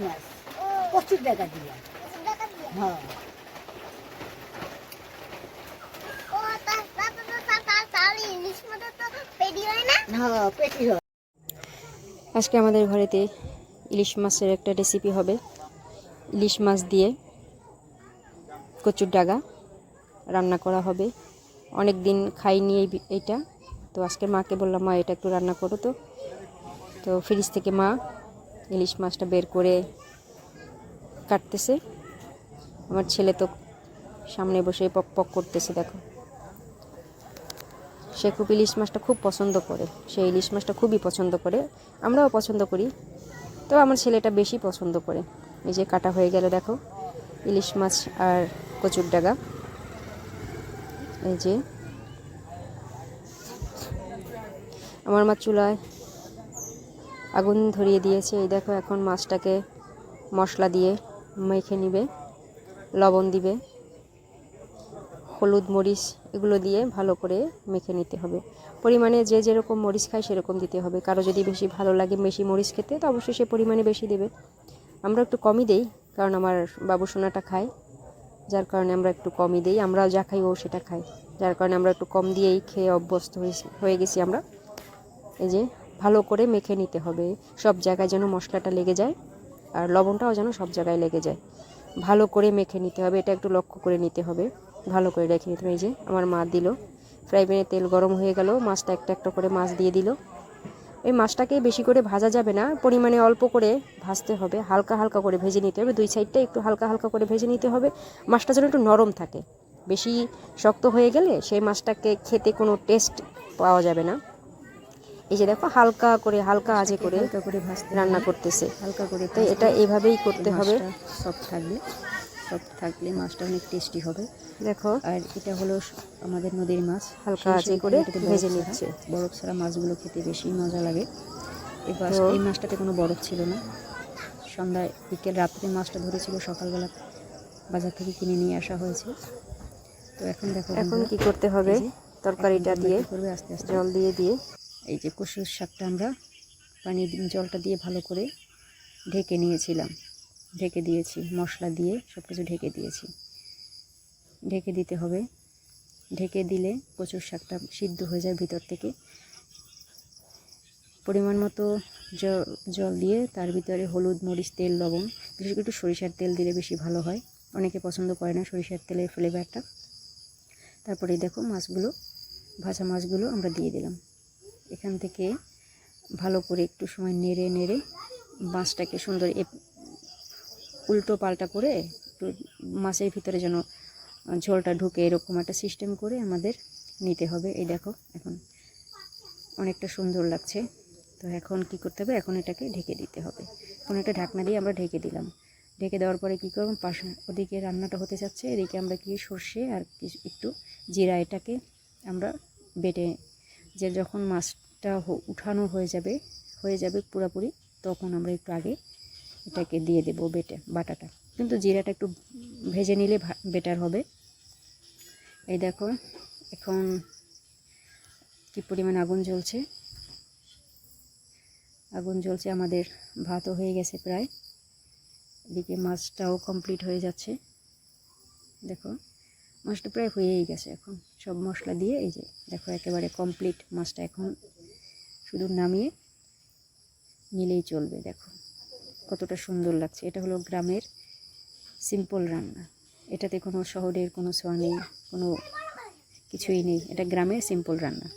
মাছ প্রচুর টাকা দিয়ে। হ্যাঁ হ্যাঁ পেটি হয়। আজকে আমাদের ঘরেতে ইলিশ মাছের একটা রেসিপি হবে। ইলিশ মাছ দিয়ে কচুর ডাগা রান্না করা হবে। অনেক দিন খাইনি এইটা, তো আজকে মাকে বললাম মা এটা একটু রান্না করো। তো ফ্রিজ থেকে মা ইলিশ মাছটা বের করে কাটতেছে। আমার ছেলে তো সামনে বসে পক পক করতেছে, দেখো। সে খুব ইলিশ মাছটা খুব পছন্দ করে, সে ইলিশ মাছটা খুবই পছন্দ করে, আমরাও পছন্দ করি, তো আমার ছেলেটা বেশি পছন্দ করে। এই যে কাটা হয়ে গেল, দেখো, ইলিশ মাছ আর কচুর ডাগা। এই যে আমার মা চুলায় আগুন ধরিয়ে দিয়েছে। এই দেখো, এখন মাছটাকে মশলা দিয়ে মেখে নিবে, লবণ দিবে, হলুদ মরিচ এগুলো দিয়ে ভালো করে মেখে নিতে হবে। পরিমাণে যে যেরকম মরিচ খায় সেরকম দিতে হবে। কারো যদি বেশি ভালো লাগে বেশি মরিচ খেতে, তো অবশ্যই সে পরিমাণে বেশি দেবে। আমরা একটু কমই দেই, কারণ আমার বাবু সোনাটা খায়, যার কারণে আমরা একটু কমই দিই। আমরাও যা খাই ও সেটা খাই, যার কারণে আমরা একটু কম দিয়েই খেয়ে অভ্যস্ত হয়ে গেছি আমরা। এই যে ভালো করে মেখে নিতে হবে, সব জায়গায় যেন মশলাটা লেগে যায়, আর লবণটাও যেন সব জায়গায় লেগে যায়। ভালো করে মেখে নিতে হবে, এটা একটু লক্ষ্য করে নিতে হবে, ভালো করে রেখে নিতে হবে। এই যে আমার মা দিল, ফ্রাই প্যানে তেল গরম হয়ে গেল, মাছটা একটা একটা করে মাছ দিয়ে দিল। এই মাছটাকে বেশি করে ভাজা যাবে না, পরিমাণে অল্প করে ভাজতে হবে, হালকা হালকা করে ভেজে নিতে হবে, দুই সাইডটা একটু হালকা হালকা করে ভেজে নিতে হবে। মাছটা যেন একটু নরম থাকে, বেশি শক্ত হয়ে গেলে সেই মাছটাকে খেতে কোনো টেস্ট পাওয়া যাবে না। এই যে দেখো, হালকা করে হালকা আঁচে করে ভাজতে রান্না করতেছে, হালকা করে, তাই এটা এইভাবেই করতে হবে। সফট থাকবে, সফট থাকলে মাছটা অনেক টেস্টি হবে। দেখো, আর এটা হলো আমাদের নদীর মাছ, হালকা আঁচে করে ভেজে নিচ্ছে। বরফ ছাড়া মাছগুলো খেতে বেশি মজা লাগে। তো এই মাছটাতে কোনো বরফ ছিল না। সন্ধ্যায় বিকেল রাত্রে মাছটা ধরেছিল, সকালবেলা বাজার থেকে কিনে নিয়ে আসা হয়েছে। তো এখন দেখো, এখন কি করতে হবে, তরকারিটা দিয়ে করবে আস্তে আস্তে। জল দিয়ে দিয়ে এই যে কচুর শাকটা আমরা জলটা দিয়ে ভালো করে ঢেকে নিয়েছিলাম, ঢেকে দিয়েছি, মশলা দিয়ে সব কিছু ঢেকে দিয়েছি। ঢেকে দিতে হবে, ঢেকে দিলে কচুর শাকটা সিদ্ধ হয়ে যায় ভিতর থেকে। পরিমাণ মতো জল দিয়ে তার ভিতরে হলুদ মরিচ তেল লবণ, বিশেষ করে একটু সরিষার তেল দিলে বেশি ভালো হয়, অনেকে পছন্দ করে না সরিষার তেলের ফ্লেভারটা। তারপরে দেখো মাছগুলো, ভাজা মাছগুলো আমরা দিয়ে দিলাম। এখান থেকে ভালো করে একটু সময় নেড়ে নেড়ে মাছটাকে সুন্দর উল্টো পাল্টা করে একটু মাছের ভিতরে যেন ঝোলটা ঢুকে, এরকম একটা সিস্টেম করে আমাদের নিতে হবে। এই দেখো, এখন অনেকটা সুন্দর লাগছে। তো এখন কি করতে হবে, এখন এটাকে ঢেকে দিতে হবে। এখন একটা ঢাকনা দিয়ে আমরা ঢেকে দিলাম। ঢেকে দেওয়ার পরে কী করব, পাশে ওদিকে রান্নাটা হতে যাচ্ছে, এদিকে আমরা কি সর্ষে আর একটু জিরা, এটাকে আমরা বেটে, যে যখন মাছটা উঠানো হয়ে যাবে পুরোপুরি, তখন আমরা একটু আগে এটাকে দিয়ে দেবো বাটাটা, কিন্তু জিরাটা একটু ভেজে নিলে বেটার হবে। এই দেখো, এখন কি পরিমাণ আগুন জ্বলছে, আমাদের ভাতও হয়ে গেছে প্রায়, এদিকে মাছটাও কমপ্লিট হয়ে যাচ্ছে। দেখো, মাছটা প্রায় হয়েই গেছে, এখন সব মশলা দিয়ে এই যে দেখো একেবারে কমপ্লিট মাছটা, এখন শুধু নামিয়ে নিলেই চলবে। দেখো কতটা সুন্দর লাগছে। এটা হলো গ্রামের সিম্পল রান্না, এটাতে কোনো শহরের কোনো ছোঁয়া নেই, কোনো কিছুই নেই, এটা গ্রামের সিম্পল রান্না।